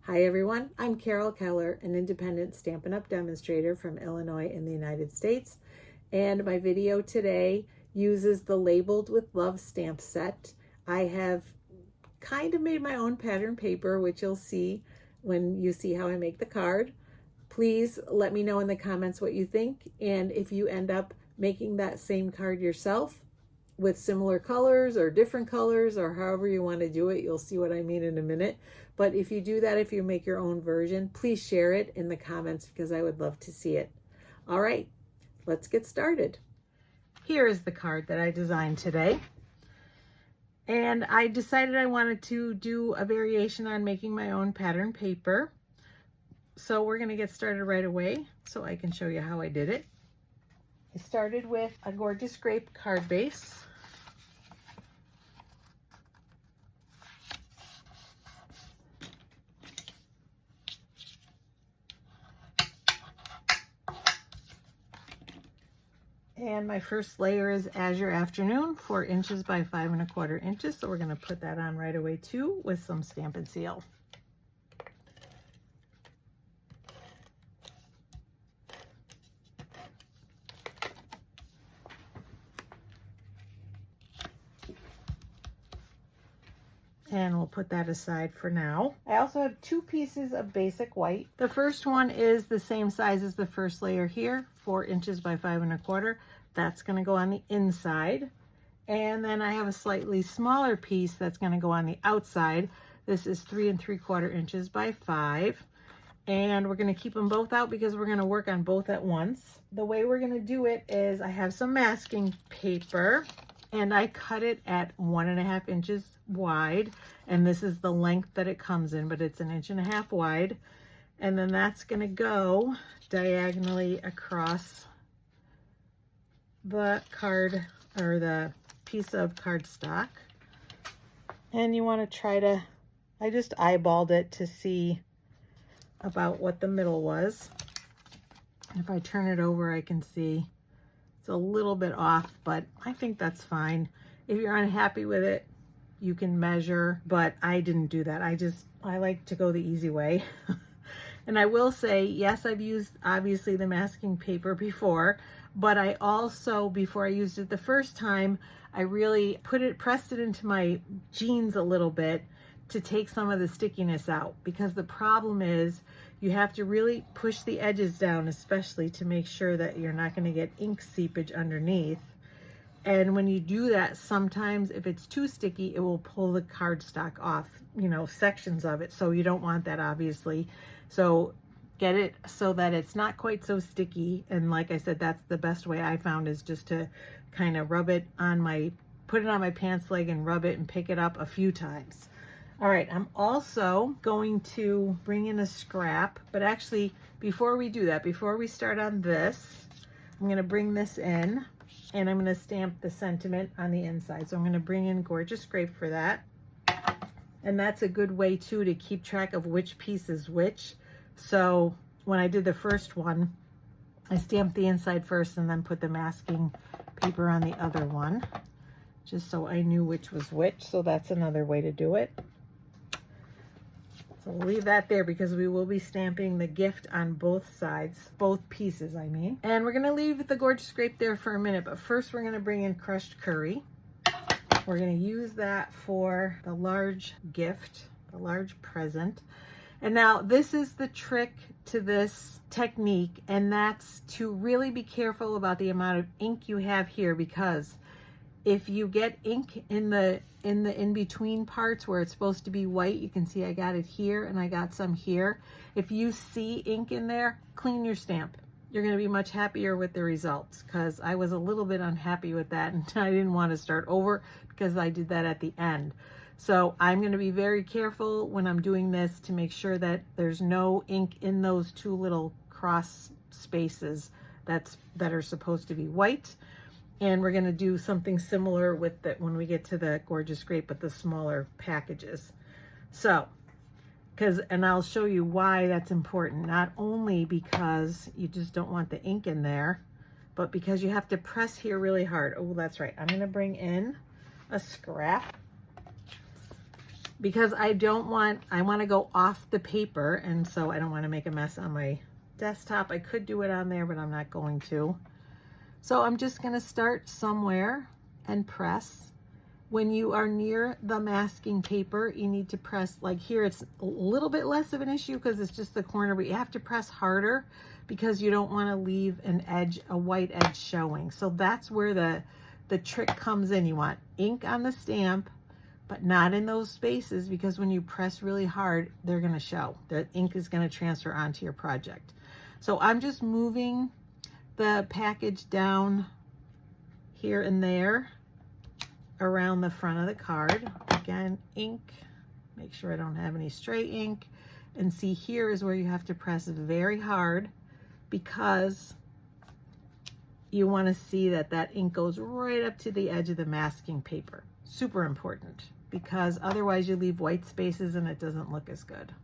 Hi everyone, I'm Carol Keller, an independent Stampin' Up! Demonstrator from Illinois in the United States, and my video today uses the Labeled with Love stamp set. I have kind of made my own pattern paper, which you'll see when you see how I make the card. Please let me know in the comments what you think, and if you end up making that same card yourself with similar colors or different colors or however you want to do it. You'll see what I mean in a minute. But if you do that, if you make your own version, please share it in the comments because I would love to see it. All right, let's get started. Here is the card that I designed today. And I decided I wanted to do a variation on making my own pattern paper. So we're going to get started right away so I can show you how I did it. I started with a gorgeous grape card base. And my first layer is Azure Afternoon, 4 inches by 5 1/4 inches. So we're going to put that on right away too with some Stampin' Seal. And we'll put that aside for now. I also have 2 pieces of basic white. The first one is the same size as the first layer here, 4 inches by 5 1/4. That's going to go on the inside. And then I have a slightly smaller piece that's going to go on the outside. This is 3 3/4 inches by 5. And we're going to keep them both out because we're going to work on both at once. The way we're going to do it is I have some masking paper and I cut it at 1 1/2 inches wide, and this is the length that it comes in, but it's 1 1/2 inches wide. And then that's going to go diagonally across the card or the piece of cardstock. And you want to try to, I just eyeballed it to see about what the middle was. If I turn it over, I can see it's a little bit off, but I think that's fine. If you're unhappy with it, you can measure, but I didn't do that. I like to go the easy way. And I will say, yes, I've used obviously the masking paper before, but I also, before I used it the first time, I really pressed it into my jeans a little bit to take some of the stickiness out, because the problem is you have to really push the edges down, especially to make sure that you're not going to get ink seepage underneath. And when you do that, sometimes if it's too sticky, it will pull the cardstock off, you know, sections of it. So you don't want that, obviously. So get it so that it's not quite so sticky. And like I said, that's the best way I found, is just to kind of rub it on put it on my pants leg and rub it and pick it up a few times. All right, I'm also going to bring in a scrap, but actually before we do that, before we start on this, I'm going to bring this in. And I'm going to stamp the sentiment on the inside. So I'm going to bring in Gorgeous Grape for that. And that's a good way too to keep track of which piece is which. So when I did the first one, I stamped the inside first and then put the masking paper on the other one, just so I knew which was which. So that's another way to do it. So we'll leave that there because we will be stamping the gift on both sides, both pieces, I mean. And we're going to leave the Gorgeous Grape there for a minute, but first we're going to bring in crushed curry. We're going to use that for the large gift, the large present. And now this is the trick to this technique, and that's to really be careful about the amount of ink you have here, because if you get ink in the in-between parts where it's supposed to be white, you can see I got it here and I got some here. If you see ink in there, clean your stamp. You're going to be much happier with the results, because I was a little bit unhappy with that and I didn't want to start over because I did that at the end. So I'm going to be very careful when I'm doing this to make sure that there's no ink in those 2 little cross spaces that are supposed to be white. And we're going to do something similar with it when we get to the Gorgeous Grape, but the smaller packages. So, and I'll show you why that's important. Not only because you just don't want the ink in there, but because you have to press here really hard. Oh, that's right. I'm going to bring in a scrap. because I want to go off the paper, and so I don't want to make a mess on my desktop. I could do it on there, but I'm not going to. So I'm just going to start somewhere and press. When you are near the masking paper, you need to press, like here, it's a little bit less of an issue because it's just the corner, but you have to press harder because you don't want to leave an edge, a white edge showing. So that's where the trick comes in. You want ink on the stamp, but not in those spaces, because when you press really hard, they're going to show. The ink is going to transfer onto your project. So I'm just moving the package down here and there around the front of the card. Again, ink, make sure I don't have any stray ink. And see, here is where you have to press very hard, because you want to see that that ink goes right up to the edge of the masking paper. Super important, because otherwise you leave white spaces and it doesn't look as good.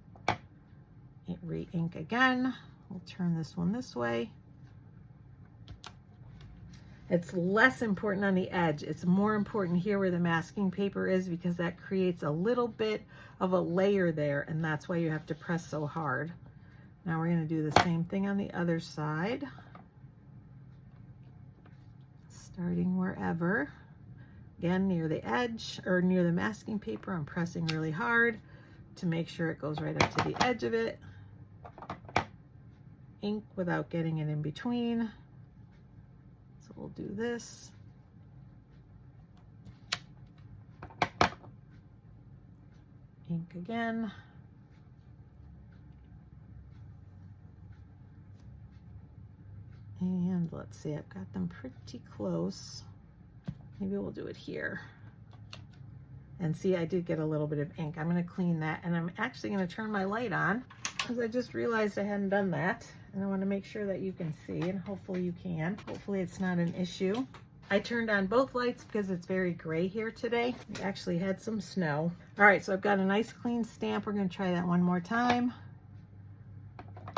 Re-ink again. We'll turn this one this way. It's less important on the edge. It's more important here where the masking paper is, because that creates a little bit of a layer there, and that's why you have to press so hard. Now we're going to do the same thing on the other side. Starting wherever. Again, near the edge or near the masking paper, I'm pressing really hard to make sure it goes right up to the edge of it. Ink without getting it in between. So we'll do this. Ink again. And let's see, I've got them pretty close. Maybe we'll do it here. And see, I did get a little bit of ink. I'm going to clean that, and I'm actually going to turn my light on, because I just realized I hadn't done that. And I want to make sure that you can see, and hopefully you can. Hopefully it's not an issue. I turned on both lights because it's very gray here today. We actually had some snow. All right, so I've got a nice clean stamp. We're going to try that one more time.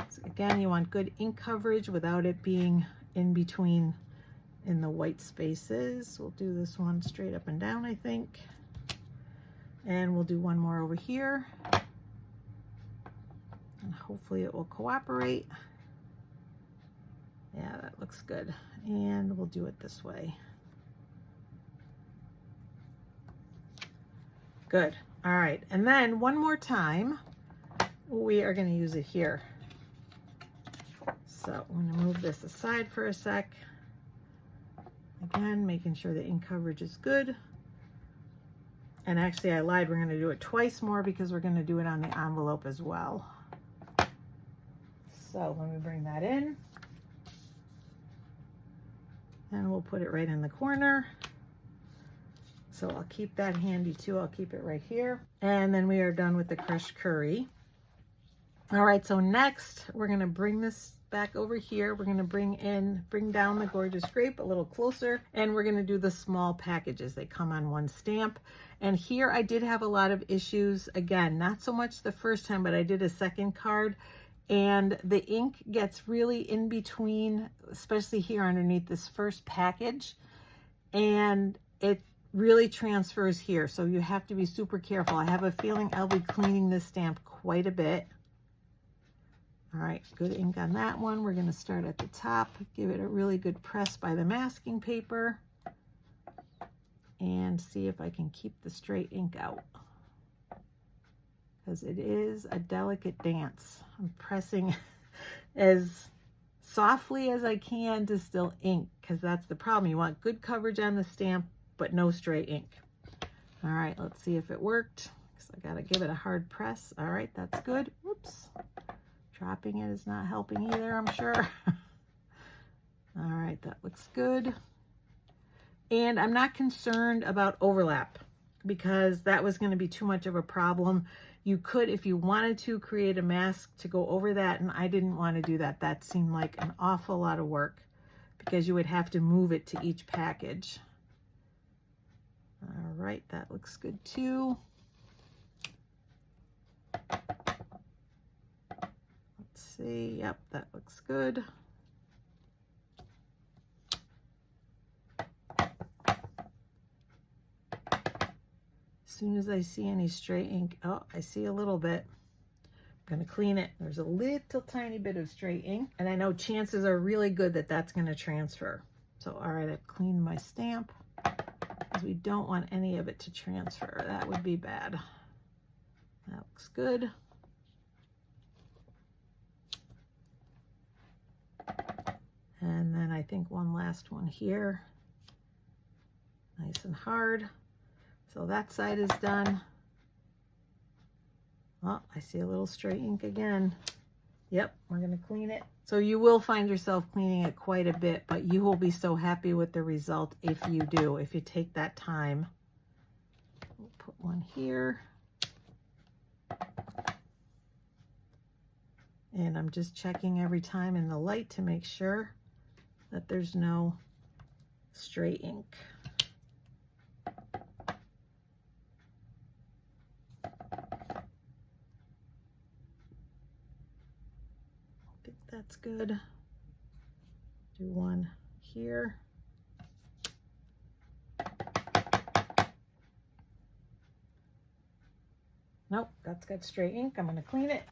So again, you want good ink coverage without it being in between in the white spaces. We'll do this one straight up and down, I think. And we'll do one more over here. And hopefully it will cooperate. Yeah, that looks good. And we'll do it this way. Good. All right. And then one more time, we are going to use it here. So I'm going to move this aside for a sec. Again, making sure the ink coverage is good. And actually, I lied. We're going to do it twice more, because we're going to do it on the envelope as well. So let me bring that in. And we'll put it right in the corner. So I'll keep that handy too. I'll keep it right here. And then we are done with the crushed curry. All right, so next we're going to bring this back over here. We're going to bring down the gorgeous grape a little closer, and we're going to do the small packages. They come on one stamp. And here I did have a lot of issues. Again, not so much the first time, but I did a second card, and the ink gets really in between, especially here underneath this first package, and it really transfers here. So you have to be super careful. I have a feeling I'll be cleaning this stamp quite a bit. All right, good ink on that one. We're going to start at the top, give it a really good press by the masking paper, and see if I can keep the straight ink out, because it is a delicate dance. I'm pressing as softly as I can to still ink, because that's the problem. You want good coverage on the stamp, but no stray ink. All right, let's see if it worked. So I got to give it a hard press. All right, that's good. Whoops. Dropping it is not helping either, I'm sure. All right, that looks good. And I'm not concerned about overlap, because that was going to be too much of a problem. You could, if you wanted to, create a mask to go over that, and I didn't want to do that. That seemed like an awful lot of work, because you would have to move it to each package. All right, that looks good too. See, yep, that looks good. soon as I see any stray ink, oh, I see a little bit. I'm gonna clean it. There's a little tiny bit of stray ink, and I know chances are really good that that's gonna transfer. So, all right, I've cleaned my stamp because we don't want any of it to transfer. That would be bad. That looks good. And then I think one last one here. Nice and hard. So that side is done. Oh, I see a little stray ink again. Yep, we're gonna clean it. So you will find yourself cleaning it quite a bit, but you will be so happy with the result if you do, if you take that time. We'll put one here. And I'm just checking every time in the light to make sure that there's no stray ink. I think that's good. Do one here. Nope, that's got stray ink. I'm going to clean it.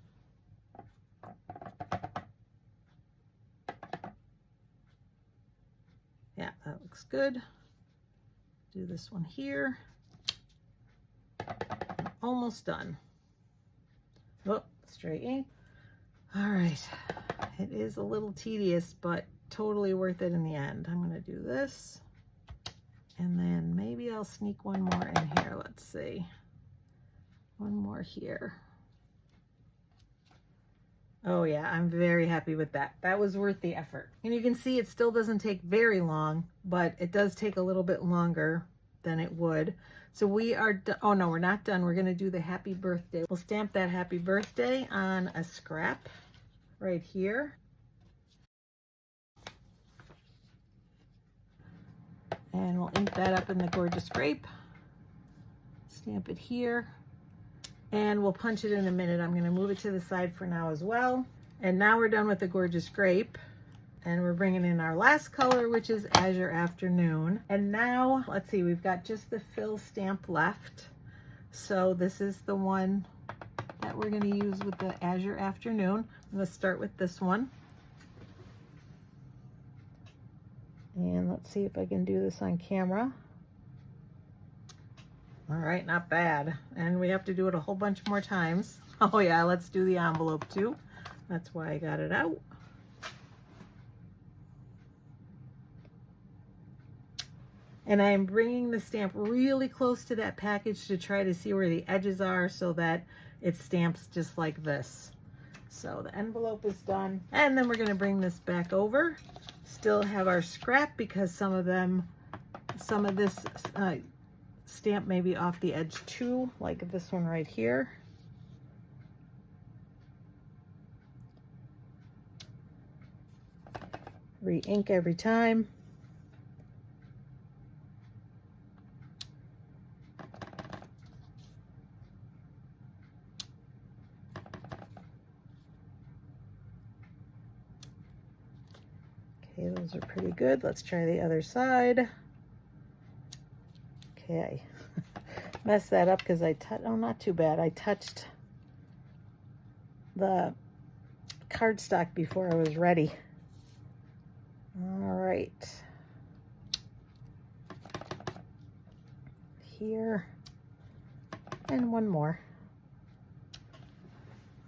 Yeah, that looks good. Do this one here. Almost done. Oh, stray ink. All right, it is a little tedious, but totally worth it in the end. I'm gonna do this, and then maybe I'll sneak one more in here. Let's see, one more here. Oh yeah, I'm very happy with that. That was worth the effort. And you can see it still doesn't take very long, but it does take a little bit longer than it would. So we are done. Oh no, we're not done. We're gonna do the happy birthday. We'll stamp that happy birthday on a scrap right here. And we'll ink that up in the gorgeous Grape. Stamp it here. And we'll punch it in a minute. I'm gonna move it to the side for now as well. And now we're done with the gorgeous Grape. And we're bringing in our last color, which is Azure Afternoon. And now, let's see, we've got just the fill stamp left. So this is the one that we're gonna use with the Azure Afternoon. I'm gonna start with this one. And let's see if I can do this on camera. All right, not bad. And we have to do it a whole bunch more times. Oh yeah, let's do the envelope too. That's why I got it out. And I'm bringing the stamp really close to that package to try to see where the edges are so that it stamps just like this. So the envelope is done. And then we're gonna bring this back over. Still have our scrap because some of this stamp may be off the edge too, like this one right here. Re-ink every time. Okay, those are pretty good. Let's try the other side. Okay, messed that up because oh, not too bad. I touched the cardstock before I was ready. All right. Here, and one more.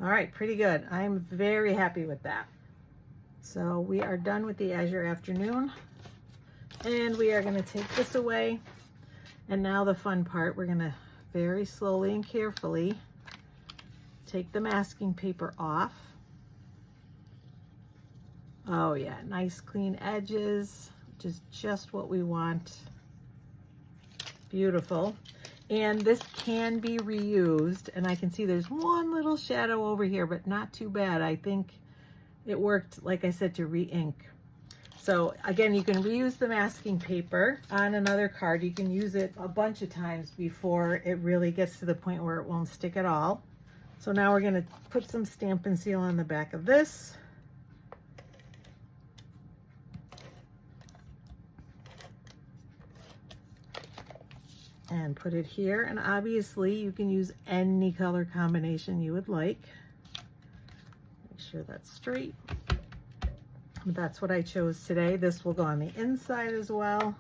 All right, pretty good. I'm very happy with that. So we are done with the Azure Afternoon, and we are gonna take this away. And now the fun part, we're gonna very slowly and carefully take the masking paper off. Oh yeah, nice clean edges, which is just what we want. Beautiful. And this can be reused, and I can see there's one little shadow over here, but not too bad. I think it worked, like I said, to re-ink. So again, you can reuse the masking paper on another card. You can use it a bunch of times before it really gets to the point where it won't stick at all. So now we're gonna put some Stampin' Seal on the back of this. and put it here. And obviously you can use any color combination you would like. Make sure that's straight. That's what I chose today. This will go on the inside as well.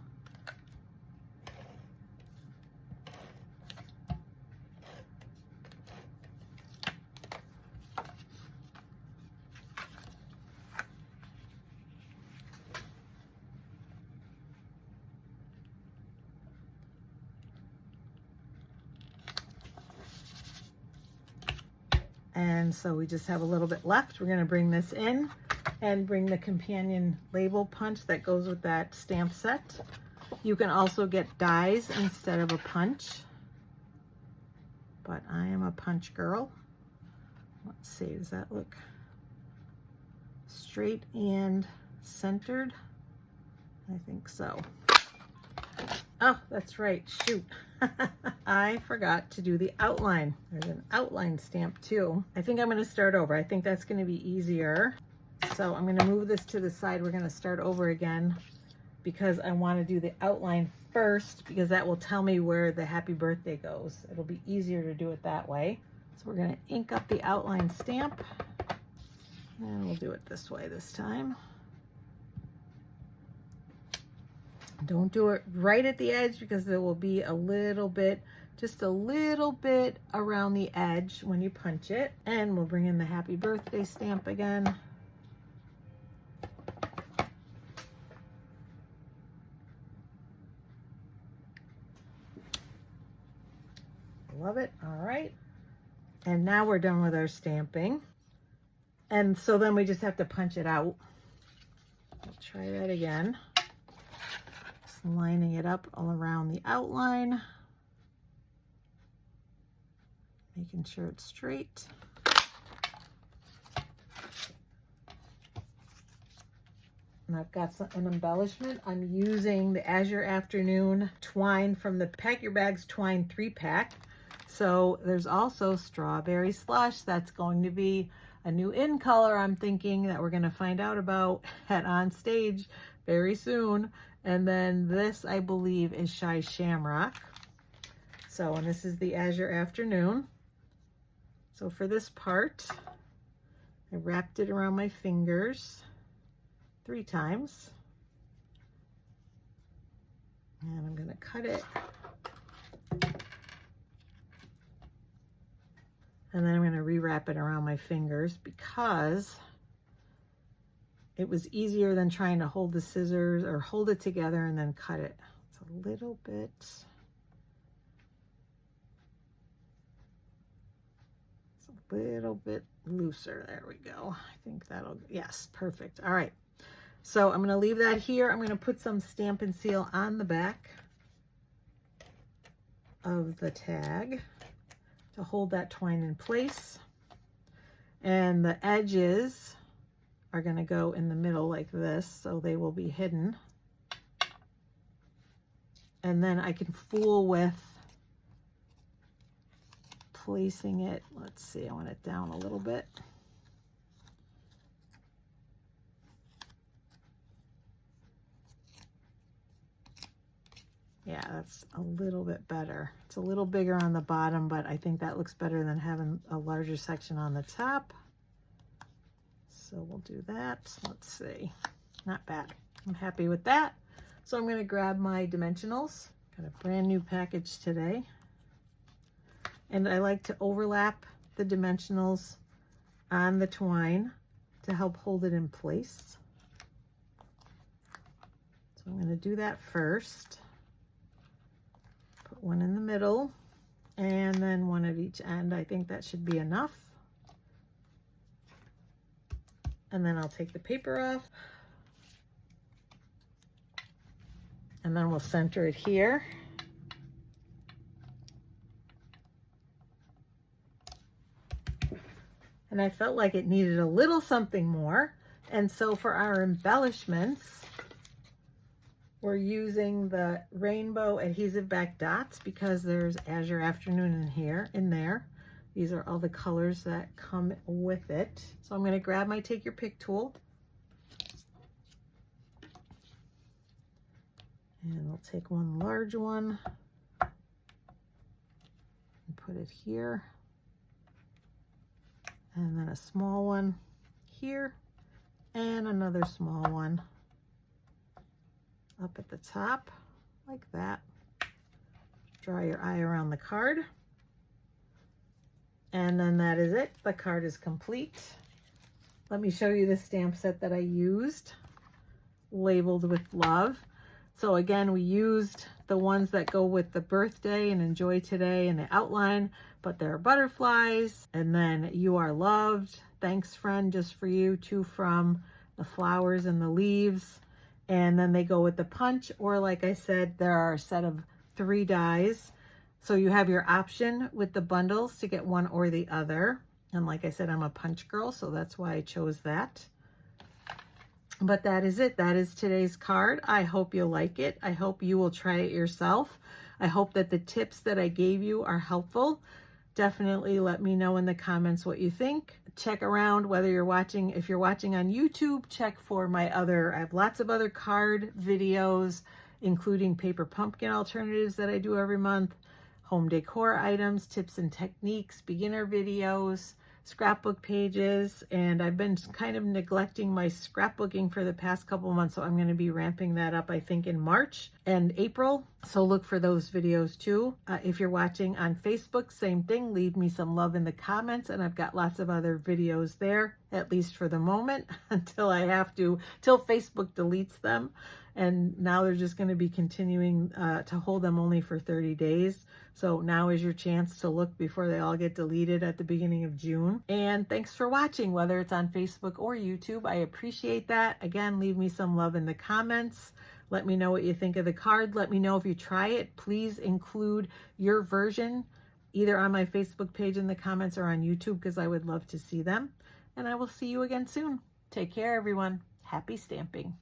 And so we just have a little bit left. We're going to bring this in and bring the companion label punch that goes with that stamp set. You can also get dies instead of a punch, but I am a punch girl. Let's see, does that look straight and centered? I think so. Oh, that's right, shoot. I forgot to do the outline. There's an outline stamp too. I think I'm gonna start over. I think that's gonna be easier. So I'm gonna move this to the side. We're gonna start over again because I wanna do the outline first, because that will tell me where the happy birthday goes. It'll be easier to do it that way. So we're gonna ink up the outline stamp, and we'll do it this way this time. Don't do it right at the edge because there will be a little bit, just a little bit around the edge when you punch it. And we'll bring in the happy birthday stamp again. Love it. All right. And now we're done with our stamping. And so then we just have to punch it out. I'll try that again. Lining it up all around the outline, making sure it's straight. And I've got an embellishment. I'm using the Azure Afternoon twine from the Pack Your Bags Twine 3-pack. So there's also Strawberry Slush. That's going to be a new in color, I'm thinking, that we're going to find out about at On Stage very soon. And then this, I believe, is Shy Shamrock. So, and this is the Azure Afternoon. So for this part, I wrapped it around my fingers 3 times. And I'm going to cut it. And then I'm going to rewrap it around my fingers because it was easier than trying to hold the scissors or hold it together and then cut it. It's a little bit, looser. There we go. I think that'll, yes, perfect. All right. So I'm going to leave that here. I'm going to put some Stampin' Seal on the back of the tag to hold that twine in place. And the edges are going to go in the middle like this, so they will be hidden. And then I can fool with placing it. Let's see, I want it down a little bit. Yeah, that's a little bit better. It's a little bigger on the bottom, but I think that looks better than having a larger section on the top. So we'll do that. Let's see. Not bad. I'm happy with that. So I'm going to grab my dimensionals. Got a brand new package today. And I like to overlap the dimensionals on the twine to help hold it in place. So I'm going to do that first. Put one in the middle and then one at each end. I think that should be enough. And then I'll take the paper off. And then we'll center it here. And I felt like it needed a little something more. And so for our embellishments, we're using the rainbow Adhesive-Backed dots because there's Azure Afternoon in there. These are all the colors that come with it. So I'm going to grab my Take Your Pick tool. And we'll take one large one. put it here. And then a small one here. And another small one up at the top, like that. Draw your eye around the card. And then that is it. The card is complete. Let me show you the stamp set that I used, labeled with love. So again, we used the ones that go with the birthday and enjoy today and the outline, but there are butterflies, and then you are loved, thanks friend, just for you, to from, the flowers and the leaves, and then they go with the punch, or like I said, there are a set of 3 dies. So you have your option with the bundles to get one or the other. And like I said, I'm a punch girl, so that's why I chose that. But that is it. That is today's card. I hope you'll like it. I hope you will try it yourself. I hope that the tips that I gave you are helpful. Definitely let me know in the comments what you think. Check around whether you're watching, if you're watching on YouTube, check for my other, I have lots of other card videos, including paper pumpkin alternatives that I do every month, home decor items, tips and techniques, beginner videos, scrapbook pages, and I've been kind of neglecting my scrapbooking for the past couple months, so I'm going to be ramping that up, I think, in March and April, so look for those videos too. If you're watching on Facebook, same thing, leave me some love in the comments, and I've got lots of other videos there, at least for the moment, until I have to, till Facebook deletes them. And now they're just going to be continuing to hold them only for 30 days. So now is your chance to look before they all get deleted at the beginning of June. And thanks for watching, whether it's on Facebook or YouTube. I appreciate that. Again, leave me some love in the comments. Let me know what you think of the card. Let me know if you try it. Please include your version either on my Facebook page in the comments or on YouTube, because I would love to see them. And I will see you again soon. Take care, everyone. Happy stamping.